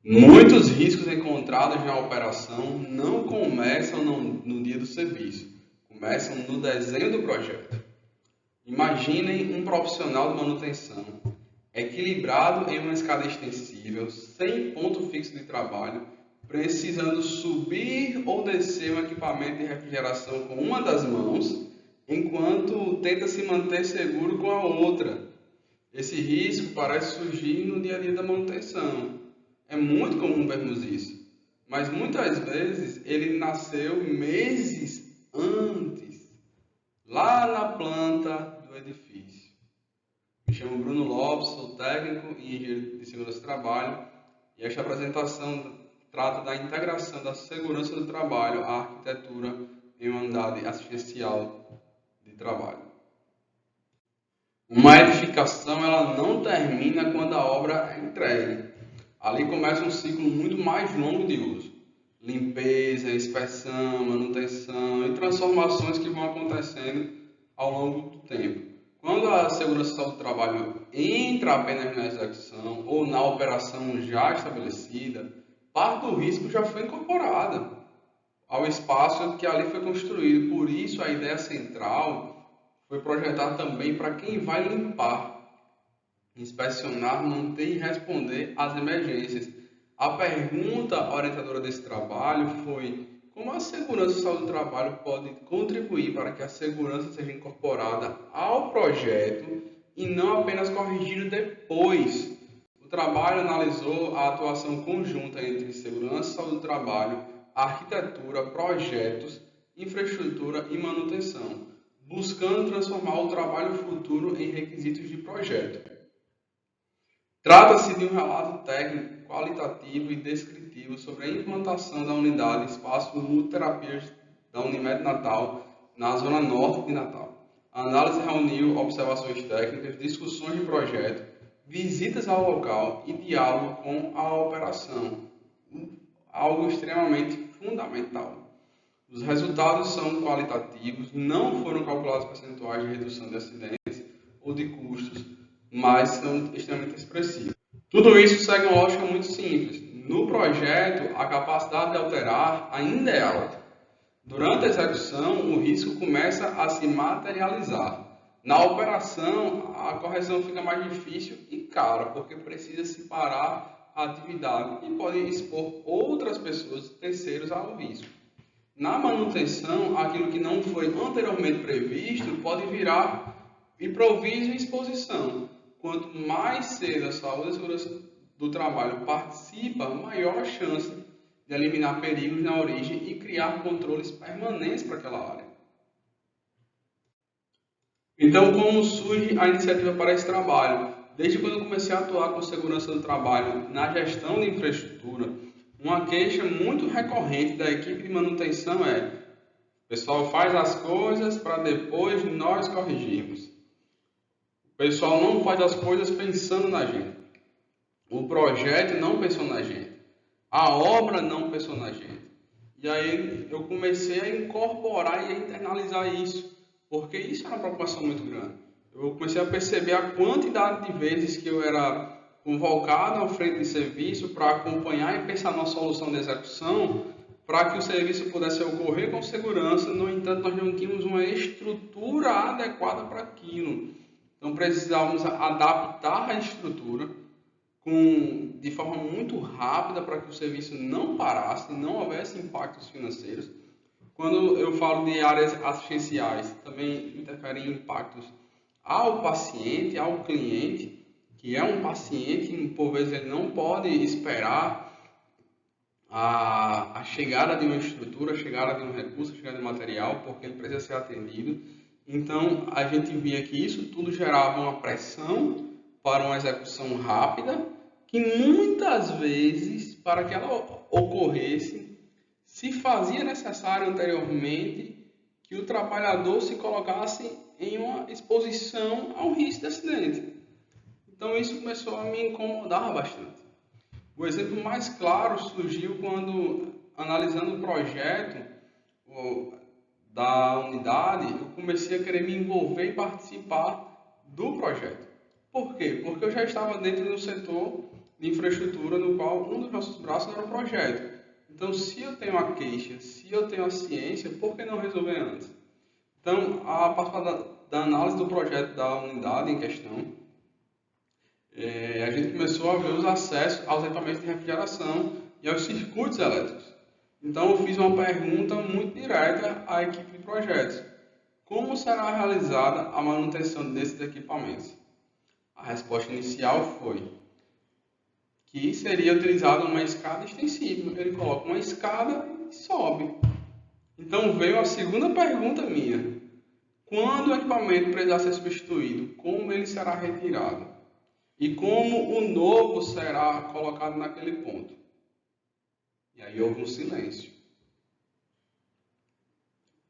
Muitos riscos encontrados na operação não começam no dia do serviço, começam no desenho do projeto. Imaginem um profissional de manutenção equilibrado em uma escada extensível, sem ponto fixo de trabalho, precisando subir ou descer um equipamento de refrigeração com uma das mãos, enquanto tenta se manter seguro com a outra. Esse risco parece surgir no dia a dia da manutenção. É muito comum vermos isso, mas muitas vezes ele nasceu meses antes, lá na planta do edifício. Me chamo Bruno Lopes, sou técnico e engenheiro de segurança do trabalho, e esta apresentação trata da integração da segurança do trabalho à arquitetura em uma unidade assistencial de trabalho. Uma edificação ela não termina quando a obra é entregue. Ali começa um ciclo muito mais longo de uso. Limpeza, inspeção, manutenção e transformações que vão acontecendo ao longo do tempo. Quando a segurança do trabalho entra apenas na execução ou na operação já estabelecida, parte do risco já foi incorporada ao espaço que ali foi construído. Por isso, a ideia central foi projetar também para quem vai limpar, inspecionar, manter e responder às emergências. A pergunta orientadora desse trabalho foi: como a segurança e saúde do trabalho pode contribuir para que a segurança seja incorporada ao projeto e não apenas corrigida depois? O trabalho analisou a atuação conjunta entre segurança e saúde do trabalho, arquitetura, projetos, infraestrutura e manutenção, buscando transformar o trabalho futuro em requisitos de projeto. Trata-se de um relato técnico, qualitativo e descritivo sobre a implantação da unidade Espaço Multiterapias da Unimed Natal, na Zona Norte de Natal. A análise reuniu observações técnicas, discussões de projeto, visitas ao local e diálogo com a operação, algo extremamente fundamental. Os resultados são qualitativos, não foram calculados percentuais de redução de acidentes ou de custos, mas são extremamente expressivos. Tudo isso segue uma lógica muito simples. No projeto, a capacidade de alterar ainda é alta. Durante a execução, o risco começa a se materializar. Na operação, a correção fica mais difícil e cara, porque precisa se parar a atividade e pode expor outras pessoas, terceiros, ao risco. Na manutenção, aquilo que não foi anteriormente previsto pode virar improviso e exposição. Quanto mais cedo a saúde e a segurança do trabalho participa, maior a chance de eliminar perigos na origem e criar controles permanentes para aquela área. Então, como surge a iniciativa para esse trabalho? Desde quando eu comecei a atuar com segurança do trabalho na gestão de infraestrutura, uma queixa muito recorrente da equipe de manutenção é: o pessoal faz as coisas para depois nós corrigirmos. O pessoal não faz as coisas pensando na gente. O projeto não pensou na gente. A obra não pensou na gente. E aí eu comecei a incorporar e a internalizar isso, porque isso era uma preocupação muito grande. Eu comecei a perceber a quantidade de vezes que eu era convocado à frente de serviço para acompanhar e pensar numa solução de execução para que o serviço pudesse ocorrer com segurança. No entanto, nós não tínhamos uma estrutura adequada para aquilo. Então precisávamos adaptar a estrutura de forma muito rápida para que o serviço não parasse, não houvesse impactos financeiros. Quando eu falo de áreas assistenciais, também interferem impactos ao paciente, ao cliente, que é um paciente que por vezes ele não pode esperar a chegada de uma estrutura, a chegada de um recurso, a chegada de um material, porque ele precisa ser atendido. Então, a gente via que isso tudo gerava uma pressão para uma execução rápida, que muitas vezes, para que ela ocorresse, se fazia necessário anteriormente que o trabalhador se colocasse em uma exposição ao risco de acidente. Então, isso começou a me incomodar bastante. O exemplo mais claro surgiu quando, analisando o projeto da unidade, eu comecei a querer me envolver e participar do projeto. Por quê? Porque eu já estava dentro do setor de infraestrutura no qual um dos nossos braços era o projeto. Então, se eu tenho a queixa, se eu tenho a ciência, por que não resolver antes? Então, a partir da análise do projeto da unidade em questão, a gente começou a ver os acessos aos equipamentos de refrigeração e aos circuitos elétricos. Então, eu fiz uma pergunta muito direta à equipe de projetos. Como será realizada a manutenção desses equipamentos? A resposta inicial foi que seria utilizada uma escada extensível. Ele coloca uma escada e sobe. Então, veio a segunda pergunta minha. Quando o equipamento precisar ser substituído, como ele será retirado? E como o novo será colocado naquele ponto? E aí houve um silêncio.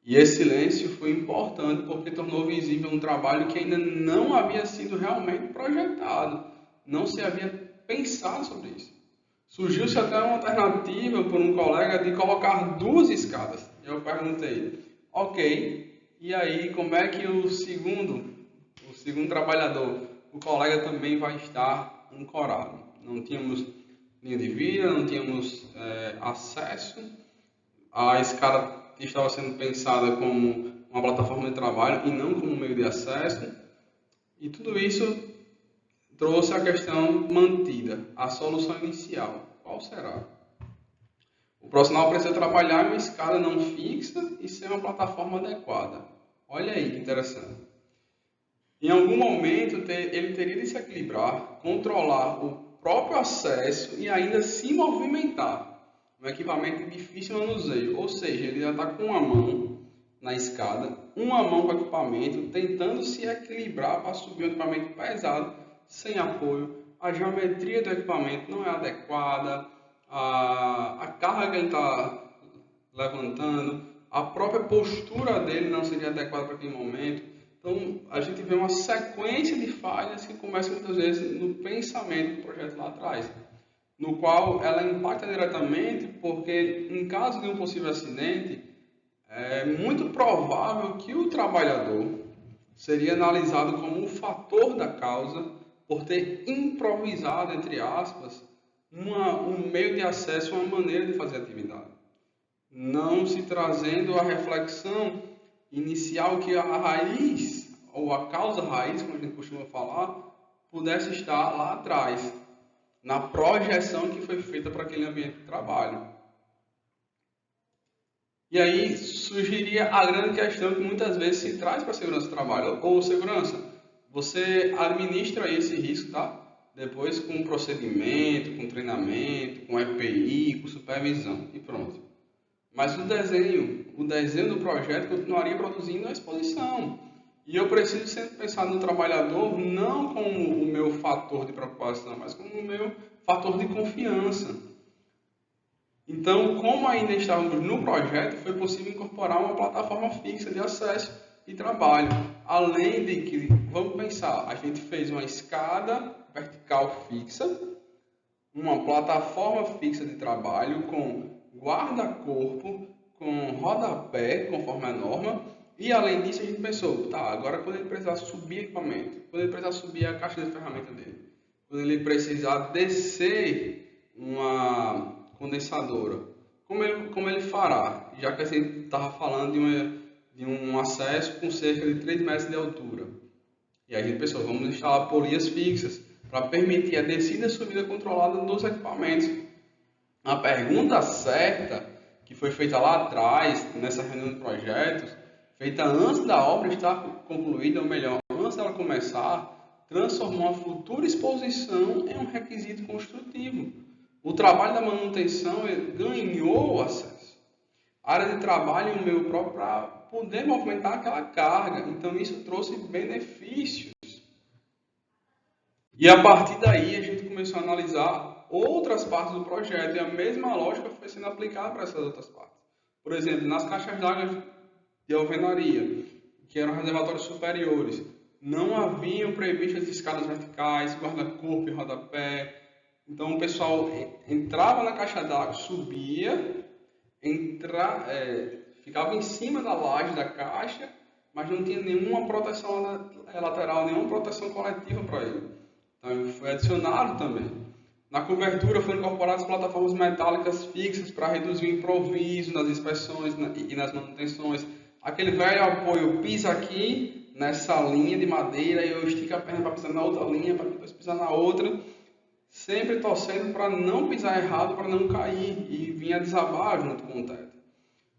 E esse silêncio foi importante porque tornou visível um trabalho que ainda não havia sido realmente projetado. Não se havia pensado sobre isso. Surgiu-se até uma alternativa por um colega de colocar 2 escadas. Eu perguntei, ok, e aí como é que o segundo trabalhador, o colega também vai estar ancorado? Não tínhamos linha de via, não tínhamos acesso, a escada estava sendo pensada como uma plataforma de trabalho e não como um meio de acesso, e tudo isso trouxe a questão mantida, a solução inicial. Qual será? O profissional precisa trabalhar em uma escada não fixa e ser uma plataforma adequada. Olha aí que interessante. Em algum momento, ele teria de se equilibrar, controlar o próprio acesso e ainda se movimentar. Um equipamento de difícil manuseio, ou seja, ele já está com uma mão na escada, uma mão com o equipamento, tentando se equilibrar para subir um equipamento pesado, sem apoio. A geometria do equipamento não é adequada, a carga que ele está levantando, a própria postura dele não seria adequada para aquele momento. Então, a gente vê uma sequência de falhas que começam muitas vezes no pensamento do projeto lá atrás, no qual ela impacta diretamente porque, em caso de um possível acidente, é muito provável que o trabalhador seria analisado como um fator da causa por ter improvisado, entre aspas, um meio de acesso, uma maneira de fazer atividade, não se trazendo a reflexão inicial que a raiz, ou a causa raiz, como a gente costuma falar, pudesse estar lá atrás, na projeção que foi feita para aquele ambiente de trabalho. E aí surgiria a grande questão que muitas vezes se traz para a segurança do trabalho. Ou segurança, você administra esse risco, tá? Depois com procedimento, com treinamento, com EPI, com supervisão e pronto. Mas o desenho do projeto continuaria produzindo a exposição. E eu preciso sempre pensar no trabalhador não como o meu fator de preocupação, mas como o meu fator de confiança. Então, como ainda estávamos no projeto, foi possível incorporar uma plataforma fixa de acesso e trabalho. Além de que, vamos pensar, a gente fez uma escada vertical fixa, uma plataforma fixa de trabalho com guarda-corpo, com rodapé, conforme a norma, e além disso a gente pensou, tá, agora quando ele precisar subir equipamento, quando ele precisar subir a caixa de ferramenta dele, quando ele precisar descer uma condensadora, como ele fará? Já que a gente estava falando de um acesso com cerca de 3 metros de altura. E a gente pensou, vamos instalar polias fixas para permitir a descida e subida controlada dos equipamentos. A pergunta certa, que foi feita lá atrás, nessa reunião de projetos, feita antes da obra estar concluída, ou melhor, antes dela começar, transformou a futura exposição em um requisito construtivo. O trabalho da manutenção ganhou acesso. A área de trabalho e o meio próprio para poder movimentar aquela carga. Então, isso trouxe benefícios. E a partir daí, a gente começou a analisar outras partes do projeto e a mesma lógica foi sendo aplicada para essas outras partes. Por exemplo, nas caixas d'água de alvenaria, que eram reservatórios superiores, não haviam previstas escadas verticais, guarda-corpo e rodapé. Então, o pessoal entrava na caixa d'água, subia, ficava em cima da laje da caixa, mas não tinha nenhuma proteção lateral, nenhuma proteção coletiva para ele. Então, foi adicionado também. Na cobertura foram incorporadas plataformas metálicas fixas para reduzir o improviso nas inspeções e nas manutenções. Aquele velho apoio, pisa aqui nessa linha de madeira e eu estico a perna para pisar na outra linha, para depois pisar na outra, sempre torcendo para não pisar errado, para não cair e vir a desabar junto com o teto.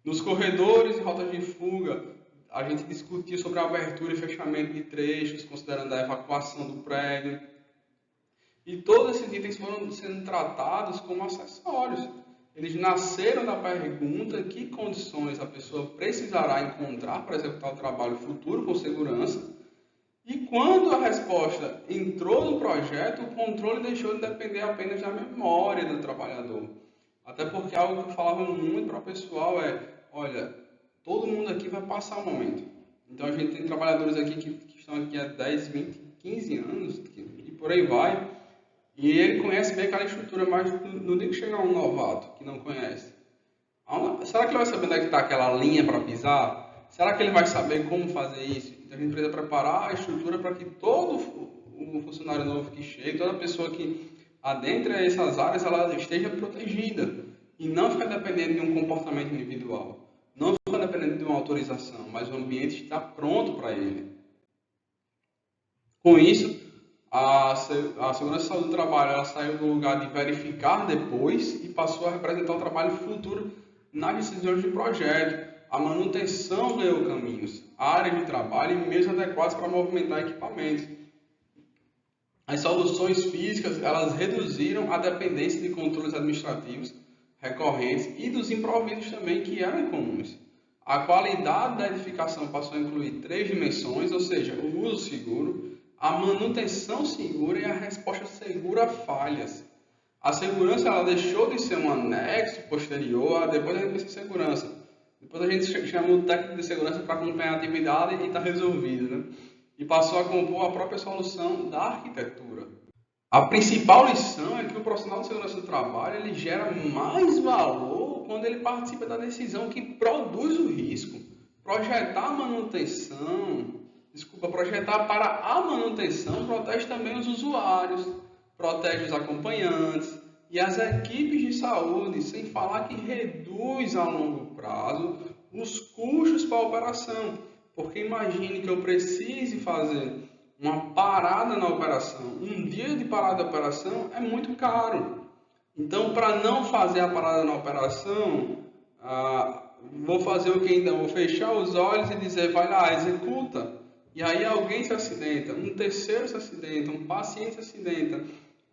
Nos corredores e rotas de fuga, a gente discutia sobre a abertura e fechamento de trechos, considerando a evacuação do prédio. E todos esses itens foram sendo tratados como acessórios. Eles nasceram da pergunta que condições a pessoa precisará encontrar para executar o trabalho futuro com segurança. E quando a resposta entrou no projeto, o controle deixou de depender apenas da memória do trabalhador. Até porque algo que eu falava muito para o pessoal é, olha, todo mundo aqui vai passar um momento. Então a gente tem trabalhadores aqui que estão aqui há 10, 20, 15 anos e por aí vai. E ele conhece bem aquela estrutura, mas não digo chegar um novato que não conhece. Será que ele vai saber onde é que está aquela linha para pisar? Será que ele vai saber como fazer isso? Então a gente precisa preparar a estrutura para que todo o funcionário novo que chega, toda pessoa que adentra essas áreas, ela esteja protegida e não ficar dependendo de um comportamento individual. Não ficar dependendo de uma autorização, mas o ambiente está pronto para ele. Com isso, a segurança e saúde do trabalho ela saiu do lugar de verificar depois e passou a representar o trabalho futuro nas decisões de projeto. A manutenção ganhou caminhos, áreas de trabalho e meios adequados para movimentar equipamentos. As soluções físicas elas reduziram a dependência de controles administrativos recorrentes e dos improvisos também que eram comuns. A qualidade da edificação passou a incluir 3 dimensões, ou seja, o uso seguro, a manutenção segura e a resposta segura a falhas. A segurança ela deixou de ser um anexo posterior a depois a gente pensa em segurança. Depois a gente chama o técnico de segurança para acompanhar a atividade e está resolvido, né? E passou a compor a própria solução da arquitetura. A principal lição é que o profissional de segurança do trabalho ele gera mais valor quando ele participa da decisão que produz o risco. Projetar para a manutenção protege também os usuários, protege os acompanhantes e as equipes de saúde, sem falar que reduz a longo prazo os custos para a operação. Porque imagine que eu precise fazer uma parada na operação, um dia de parada da operação é muito caro. Então, para não fazer a parada na operação, vou fazer o que então? Vou fechar os olhos e dizer, vai lá, executa. E aí alguém se acidenta, um terceiro se acidenta, um paciente se acidenta,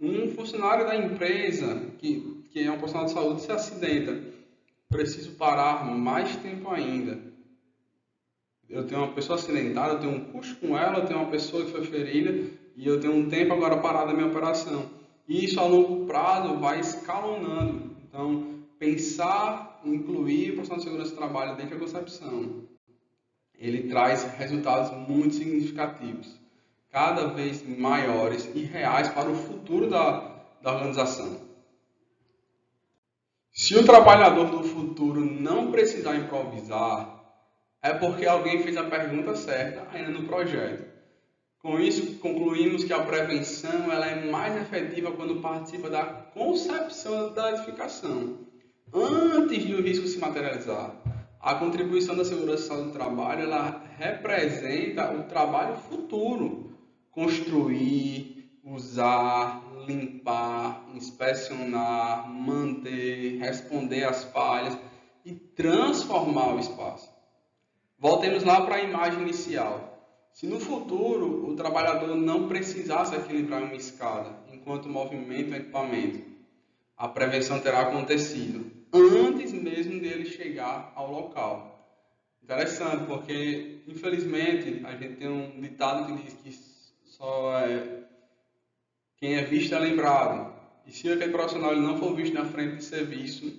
um funcionário da empresa, que é um profissional de saúde, se acidenta. Preciso parar mais tempo ainda. Eu tenho uma pessoa acidentada, eu tenho um custo com ela, eu tenho uma pessoa que foi ferida e eu tenho um tempo agora parado na minha operação. E isso a longo prazo vai escalonando. Então, pensar, incluir o profissional de segurança do trabalho dentro da concepção, ele traz resultados muito significativos, cada vez maiores e reais para o futuro da organização. Se o trabalhador do futuro não precisar improvisar, é porque alguém fez a pergunta certa ainda no projeto. Com isso, concluímos que a prevenção ela é mais efetiva quando participa da concepção da edificação, antes de o risco se materializar. A contribuição da segurança e saúde do trabalho ela representa o trabalho futuro. Construir, usar, limpar, inspecionar, manter, responder às falhas e transformar o espaço. Voltemos lá para a imagem inicial. Se no futuro o trabalhador não precisasse equilibrar uma escada enquanto movimenta o equipamento, a prevenção terá acontecido antes mesmo dele chegar ao local. Interessante, porque infelizmente a gente tem um ditado que diz que quem é visto é lembrado. E se aquele profissional ele não for visto na frente de serviço,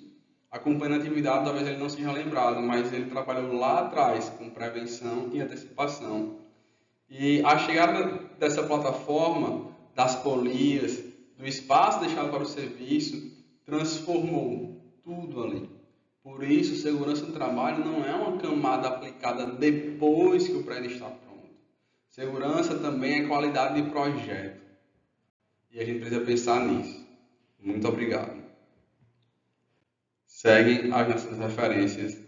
acompanhando a atividade, talvez ele não seja lembrado, mas ele trabalhou lá atrás com prevenção e antecipação. E a chegada dessa plataforma, das polias, do espaço deixado para o serviço, transformou tudo ali. Por isso, segurança do trabalho não é uma camada aplicada depois que o prédio está pronto. Segurança também é qualidade de projeto. E a gente precisa pensar nisso. Muito obrigado. Seguem as nossas referências